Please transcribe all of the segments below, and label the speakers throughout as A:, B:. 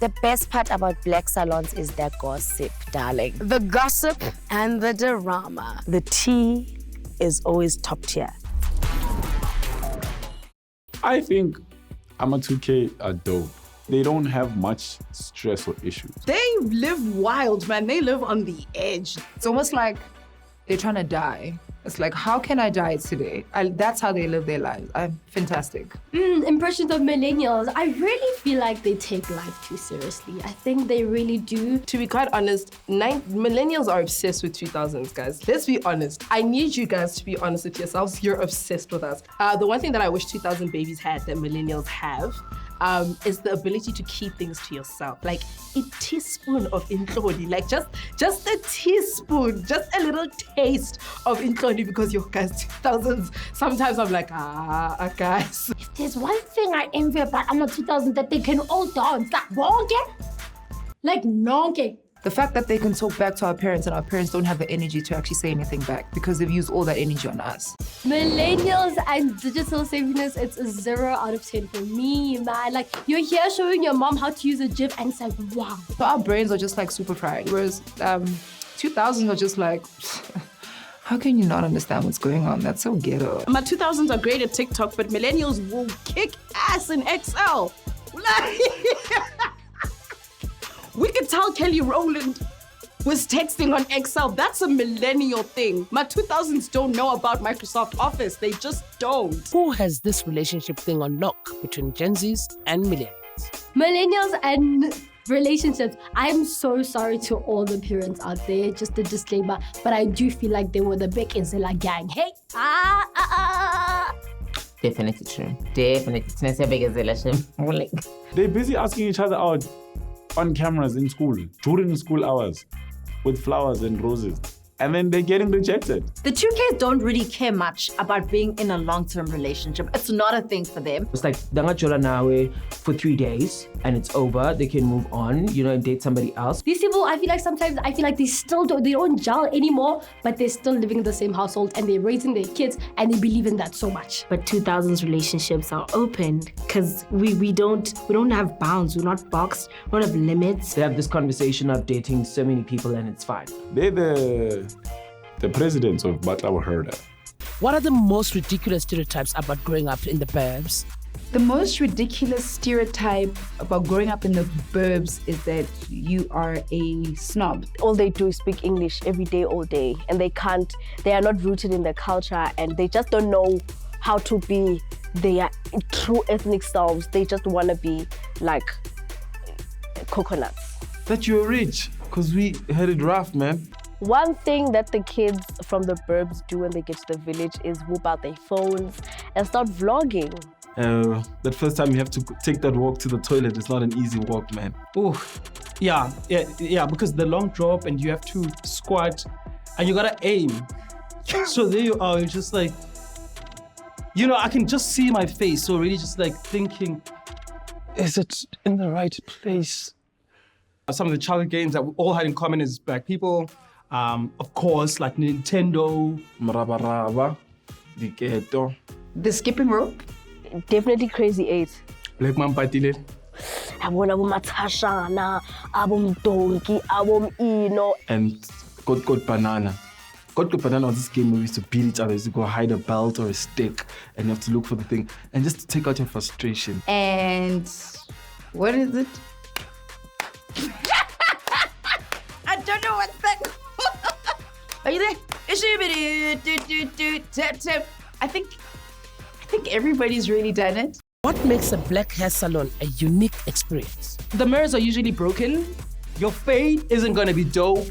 A: The best part about black salons is their gossip, darling.
B: The gossip and the drama.
C: The tea is always top tier.
D: I think I'm a 2K are dope. They don't have much stress or issues.
E: They live wild, man. They live on the edge.
F: It's almost like they're trying to die. It's like, how can I die today? That's how they live their lives. Fantastic.
G: Impressions of millennials. I really feel like they take life too seriously. I think they really do.
E: To be quite honest, millennials are obsessed with 2000s, guys. Let's be honest. I need you guys to be honest with yourselves. You're obsessed with us. The one thing that I wish 2000 babies had that millennials have is the ability to keep things to yourself. Like a teaspoon of intlodi, like just a teaspoon, just a little taste of intlodi, because you guys 2000s, sometimes I'm like, guys.
G: If there's one thing I envy about 2000, that they can all dance, like nonke.
F: The fact that they can talk back to our parents and our parents don't have the energy to actually say anything back because they've used all that energy on us.
G: Millennials and digital savviness, it's a 0 out of 10 for me, man. Like, you're here showing your mom how to use a GIF and it's like, wow.
F: So our brains are just like super fried, whereas 2000s are just like, how can you not understand what's going on? That's so ghetto.
E: My 2000s are great at TikTok, but millennials will kick ass in Excel. We could tell Kelly Rowland was texting on Excel. That's a millennial thing. My 2000s don't know about Microsoft Office. They just don't.
B: Who has this relationship thing on lock between GENZs and millennials?
G: Millennials and relationships. I'm so sorry to all the parents out there, just a disclaimer, but I do feel like they were the big Insela gang. Hey,
H: Definitely true. Definitely. It's not a big relationship.
D: They're busy asking each other out on cameras in school, during school hours, with flowers and roses. And then they're getting rejected.
I: The 2Ks don't really care much about being in a long-term relationship. It's not a thing for them.
J: It's like, dangajola nawe for 3 days and it's over. They can move on, and date somebody else.
G: These people, I feel like they still don't gel anymore, but they're still living in the same household and they're raising their kids and they believe in that so much.
K: But 2000s relationships are open because we don't have bounds. We're not boxed. We don't have limits.
J: They have this conversation of dating so many people and it's fine.
D: They're the presidents of Batlawa Herda.
B: What are the most ridiculous stereotypes about growing up in the burbs?
F: The most ridiculous stereotype about growing up in the burbs is that you are a snob.
C: All they do is speak English every day, all day, and they are not rooted in their culture, and they just don't know how to be their true ethnic selves. They just want to be like coconuts.
L: That you're rich, because we had it rough, man.
C: One thing that the kids from the burbs do when they get to the village is whip out their phones and start vlogging.
L: That first time you have to take that walk to the toilet, it's not an easy walk, man.
M: Oh, yeah, because the long drop and you have to squat and you gotta aim. So there you are, you're just like, I can just see my face, so really just like thinking, is it in the right place? Some of the childhood games that we all had in common is black people. Of course, like Nintendo.
L: Marabaraba, Diketo.
F: The skipping rope.
C: Definitely Crazy 8.
L: Black Man Patile.
C: Abona Matashana, Abom Donkey, Abom Ino.
L: And Got Banana. Got Banana was this game where we used to beat each other. We used to go hide a belt or a stick and you have to look for the thing and just to take out your frustration.
F: And what is it?
I: I don't know what's that. Are you there?
E: I think everybody's really done it.
B: What makes a black hair salon a unique experience?
M: The mirrors are usually broken. Your fade isn't gonna be dope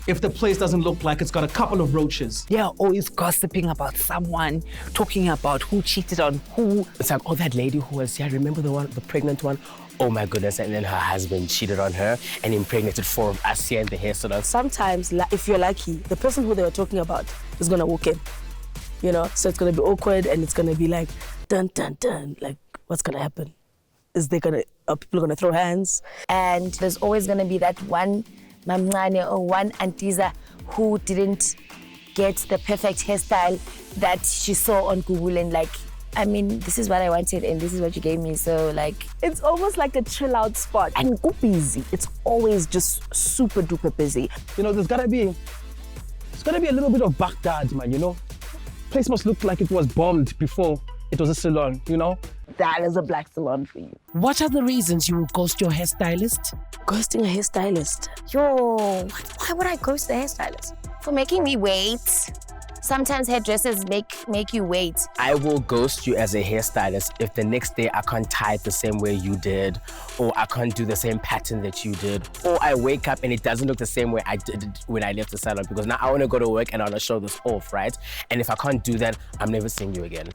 M: if the place doesn't look like it's got a couple of roaches.
N: They are always gossiping about someone, talking about who cheated on who.
B: It's like, oh, that lady who was here, remember the pregnant one? Oh my goodness, and then her husband cheated on her and impregnated 4 of us here in the hair salon.
C: Sometimes, if you're lucky, the person who they were talking about is gonna walk in, So it's gonna be awkward and it's gonna be like, dun, dun, dun, like, what's gonna happen? Are people gonna throw hands?
A: And there's always gonna be that one mamncane or one antiza who didn't get the perfect hairstyle that she saw on Google and like I mean, this is what I wanted and this is what you gave me. So like,
C: it's almost like a chill out spot. And go busy. It's always just super duper busy.
M: You know, there's gotta be a little bit of Baghdad, man, you know? Place must look like it was bombed before it was a salon, you know?
C: That is a black salon for you.
B: What are the reasons you will ghost your hairstylist?
C: Ghosting a hairstylist?
A: Yo, why would I ghost the hairstylist? For making me wait. Sometimes hairdressers make you wait.
B: I will ghost you as a hairstylist if the next day I can't tie it the same way you did, or I can't do the same pattern that you did, or I wake up and it doesn't look the same way I did when I left the salon, because now I want to go to work and I want to show this off, right? And if I can't do that, I'm never seeing you again.